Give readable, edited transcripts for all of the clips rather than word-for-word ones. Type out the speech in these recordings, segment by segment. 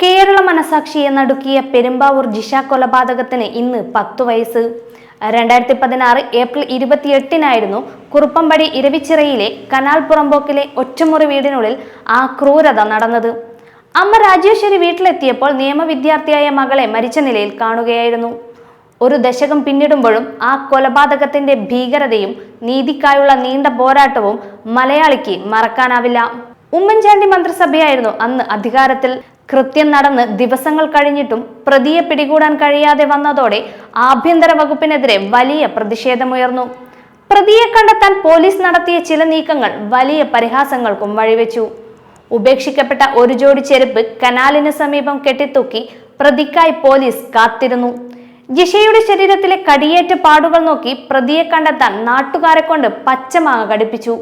കേരള മനസാക്ഷിയെ നടുക്കിയ പെരുമ്പാവൂർ ജിഷ കൊലപാതകത്തിന് ഇന്ന് 10 വയസ്സ്. 2016 ഏപ്രിൽ 28-നായിരുന്നു കുറുപ്പമ്പടി ഇരവിച്ചിറയിലെ കനാൽ പുറമ്പോക്കിലെ ഒറ്റമുറി വീടിനുള്ളിൽ ആ ക്രൂരത നടന്നത്. അമ്മ രാജേശ്വരി വീട്ടിലെത്തിയപ്പോൾ നിയമവിദ്യാർത്ഥിയായ മകളെ മരിച്ച നിലയിൽ കാണുകയായിരുന്നു. ഒരു ദശകം പിന്നിടുമ്പോഴും ആ കൊലപാതകത്തിന്റെ ഭീകരതയും നീതിക്കായുള്ള നീണ്ട പോരാട്ടവും മലയാളിക്ക് മറക്കാനാവില്ല. ഉമ്മൻചാണ്ടി മന്ത്രിസഭയായിരുന്നു അന്ന് അധികാരത്തിൽ. കൃത്യം നടന്ന് ദിവസങ്ങൾ കഴിഞ്ഞിട്ടും പ്രതിയെ പിടികൂടാൻ കഴിയാതെ വന്നതോടെ ആഭ്യന്തര വകുപ്പിനെതിരെ വലിയ പ്രതിഷേധമുയർന്നു. പ്രതിയെ കണ്ടെത്താൻ പോലീസ് നടത്തിയ ചില നീക്കങ്ങൾ വലിയ പരിഹാസങ്ങൾക്കും വഴിവെച്ചു. ഉപേക്ഷിക്കപ്പെട്ട ഒരു ജോഡി ചെരുപ്പ് കനാലിന് സമീപം കെട്ടിത്തൂക്കി പ്രതിക്കായി പോലീസ് കാത്തിരുന്നു. ജിഷയുടെ ശരീരത്തിലെ കടിയേറ്റ പാടുകൾ നോക്കി പ്രതിയെ കണ്ടെത്താൻ നാട്ടുകാരെ കൊണ്ട് പച്ചമാങ്ങ കടിപ്പിച്ചു.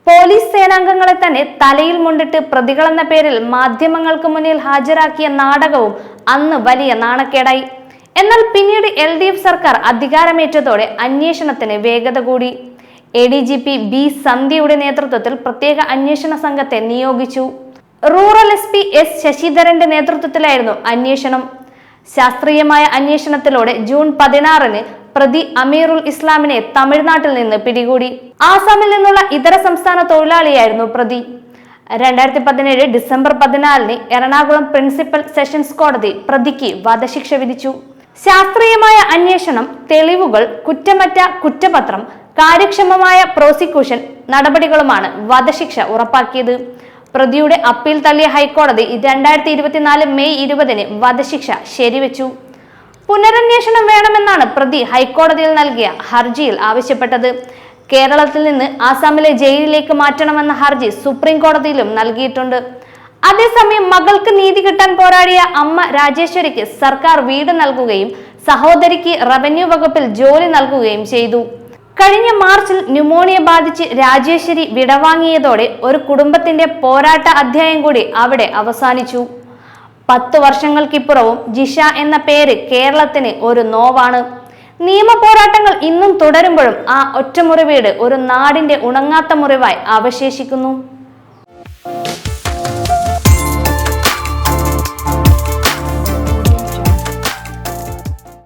പോലീസ് സേനാംഗങ്ങളെ തന്നെ തലയിൽ മുണ്ടിട്ട് പ്രതികളെന്ന പേരിൽ മാധ്യമങ്ങൾക്ക് മുന്നിൽ ഹാജരാക്കിയ നാടകവും അന്ന് വലിയ നാണക്കേടായി. എന്നാൽ പിന്നീട് LDF സർക്കാർ അധികാരമേറ്റതോടെ അന്വേഷണത്തിന് വേഗത കൂടി. ADGP B സന്ധ്യയുടെ നേതൃത്വത്തിൽ പ്രത്യേക അന്വേഷണ സംഘത്തെ നിയോഗിച്ചു. റൂറൽ SP S ശശിധരന്റെ നേതൃത്വത്തിലായിരുന്നു അന്വേഷണം. ശാസ്ത്രീയമായ അന്വേഷണത്തിലൂടെ ജൂൺ 16-ന് പ്രതി അമീറുൽ ഇസ്ലാമിനെ തമിഴ്നാട്ടിൽ നിന്ന് പിടികൂടി. ആസാമിൽ നിന്നുള്ള ഇതര സംസ്ഥാന തൊഴിലാളിയായിരുന്നു പ്രതി. 2017 ഡിസംബർ 14-ന് എറണാകുളം പ്രിൻസിപ്പൽ സെഷൻസ് കോടതി പ്രതിക്ക് വധശിക്ഷ വിധിച്ചു. ശാസ്ത്രീയമായ അന്വേഷണം, തെളിവുകൾ, കുറ്റമറ്റ കുറ്റപത്രം, കാര്യക്ഷമമായ പ്രോസിക്യൂഷൻ നടപടികളുമാണ് വധശിക്ഷ ഉറപ്പാക്കിയത്. പ്രതിയുടെ അപ്പീൽ തള്ളിയ ഹൈക്കോടതി 2024 മെയ് 20-ന് വധശിക്ഷ ശരിവെച്ചു. പുനരന്വേഷണം വേണമെന്നാണ് പ്രതി ഹൈക്കോടതിയിൽ നൽകിയ ഹർജിയിൽ ആവശ്യപ്പെട്ടത്. കേരളത്തിൽ നിന്ന് ആസാമിലെ ജയിലിലേക്ക് മാറ്റണമെന്ന ഹർജി സുപ്രീം കോടതിയിലും നൽകിയിട്ടുണ്ട്. അതേസമയം മകൾക്ക് നീതി കിട്ടാൻ പോരാടിയ അമ്മ രാജേശ്വരിക്ക് സർക്കാർ വീട് നൽകുകയും സഹോദരിക്ക് റവന്യൂ വകുപ്പിൽ ജോലി നൽകുകയും ചെയ്തു. കഴിഞ്ഞ മാർച്ചിൽ ന്യൂമോണിയ ബാധിച്ച് രാജേശ്വരി വിടവാങ്ങിയതോടെ ഒരു കുടുംബത്തിന്റെ പോരാട്ട അധ്യായം കൂടി അവിടെ അവസാനിച്ചു. 10 വർഷങ്ങൾക്കിപ്പുറവും ജിഷ എന്ന പേര് കേരളത്തിന് ഒരു നോവാണ്. നിയമ പോരാട്ടങ്ങൾ ഇന്നും തുടരുമ്പോഴും ആ ഒറ്റമുറി വീട് ഒരു നാടിന്റെ ഉണങ്ങാത്ത മുറിവായി അവശേഷിക്കുന്നു.